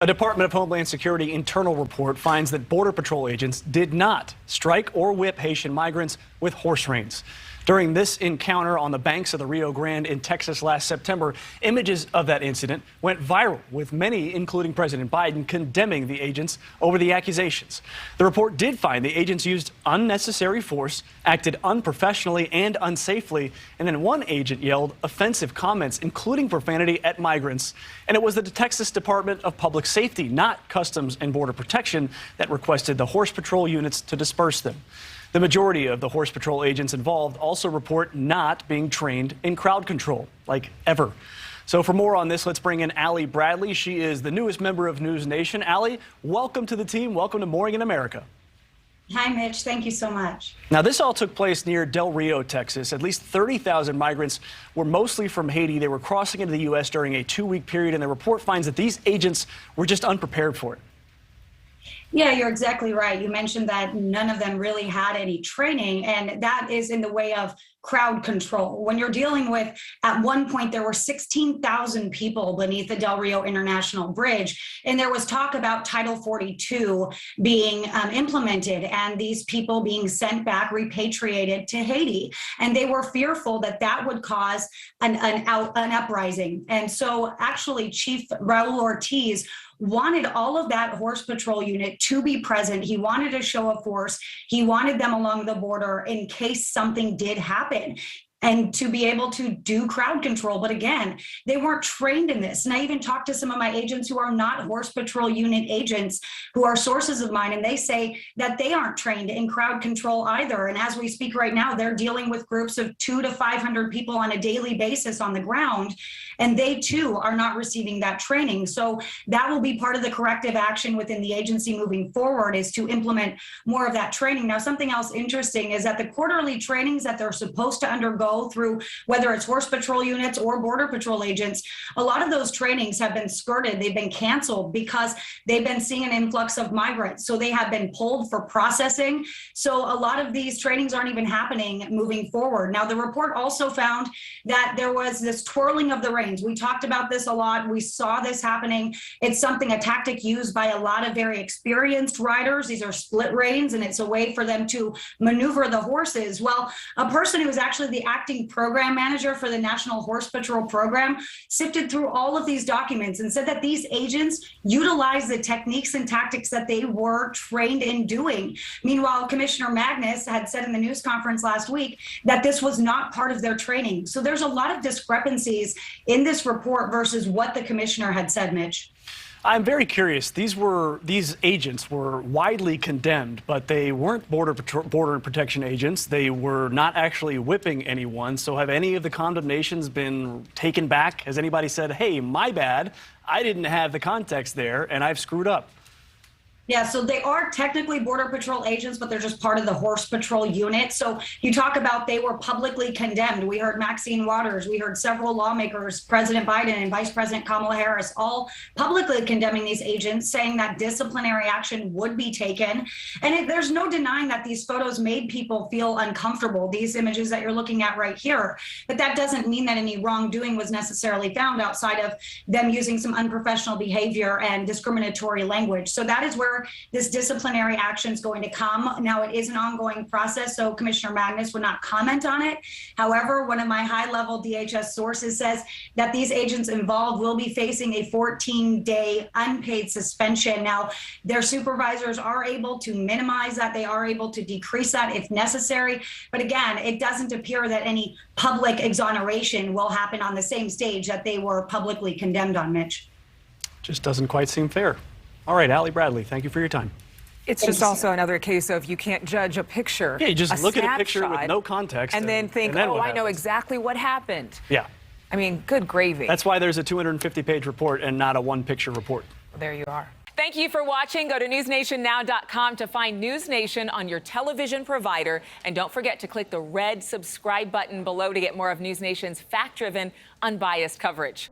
A Department of Homeland Security internal report finds that Border Patrol agents did not strike or whip Haitian migrants with horse reins. During this encounter on the banks of the Rio Grande in Texas last September, images of that incident went viral, with many, including President Biden, condemning the agents over the accusations. The report did find the agents used unnecessary force, acted unprofessionally and unsafely, and then one agent yelled offensive comments, including profanity, at migrants. And it was the Texas Department of Public Safety, not Customs and Border Protection, that requested the Horse Patrol units to disperse them. The majority of the Horse Patrol agents involved also report not being trained in crowd control, like ever. So for more on this, let's bring in Allie Bradley. She is the newest member of NewsNation. Allie, welcome to the team. Welcome to Morning in America. Hi, Mitch. Thank you so much. Now, this all took place near Del Rio, Texas. At least 30,000 migrants were mostly from Haiti. They were crossing into the U.S. during a 2-week period, and the report finds that these agents were just unprepared for it. Yeah, you're exactly right. You mentioned that none of them really had any training, and that is in the way of crowd control. When you're dealing with, at one point, there were 16,000 people beneath the Del Rio International Bridge, and there was talk about Title 42 being implemented and these people being sent back, repatriated to Haiti. And they were fearful that that would cause an uprising. And so actually, Chief Raul Ortiz wanted all of that Horse Patrol unit to be present. He wanted a show of force. He wanted them along the border in case something did happen, and to be able to do crowd control. But again, they weren't trained in this. And I even talked to some of my agents who are not Horse Patrol unit agents, who are sources of mine, and they say that they aren't trained in crowd control either. And as we speak right now, they're dealing with groups of 200 to 500 people on a daily basis on the ground, and they too are not receiving that training. So that will be part of the corrective action within the agency moving forward, is to implement more of that training. Now, something else interesting is that the quarterly trainings that they're supposed to undergo through, whether it's Horse Patrol units or Border Patrol agents, a lot of those trainings have been skirted. They've been canceled because they've been seeing an influx of migrants. So they have been pulled for processing. So a lot of these trainings aren't even happening moving forward. Now, the report also found that there was this twirling of the reins. We talked about this a lot. We saw this happening. It's a tactic used by a lot of very experienced riders. These are split reins, and it's a way for them to maneuver the horses. Well, a person who is actually the acting program manager for the National Horse Patrol program sifted through all of these documents and said that these agents utilize the techniques and tactics that they were trained in doing. Meanwhile, Commissioner Magnus had said in the news conference last week that this was not part of their training. So there's a lot of discrepancies in this report versus what the commissioner had said, Mitch. I'm very curious. These agents were widely condemned, but they weren't border protection agents. They were not actually whipping anyone. So have any of the condemnations been taken back? Has anybody said, hey, my bad, I didn't have the context there and I've screwed up? Yeah, so they are technically Border Patrol agents, but they're just part of the Horse Patrol unit. So you talk about they were publicly condemned. We heard Maxine Waters. We heard several lawmakers, President Biden and Vice President Kamala Harris, all publicly condemning these agents, saying that disciplinary action would be taken. And there's no denying that these photos made people feel uncomfortable, these images that you're looking at right here. But that doesn't mean that any wrongdoing was necessarily found outside of them using some unprofessional behavior and discriminatory language. So that is where this disciplinary action is going to come. Now, it is an ongoing process, so Commissioner Magnus would not comment on it. However, one of my high-level DHS sources says that these agents involved will be facing a 14-day unpaid suspension. Now, their supervisors are able to minimize that. They are able to decrease that if necessary. But again, it doesn't appear that any public exoneration will happen on the same stage that they were publicly condemned on, Mitch. Just doesn't quite seem fair. All right, Allie Bradley, thank you for your time. It's just also another case of you can't judge a picture. Yeah, you just look at a picture with no context. And then think, oh, I know exactly what happened. Yeah. I mean, good gravy. That's why there's a 250-page report and not a one-picture report. Well, there you are. Thank you for watching. Go to newsnationnow.com to find NewsNation on your television provider. And don't forget to click the red subscribe button below to get more of NewsNation's fact-driven, unbiased coverage.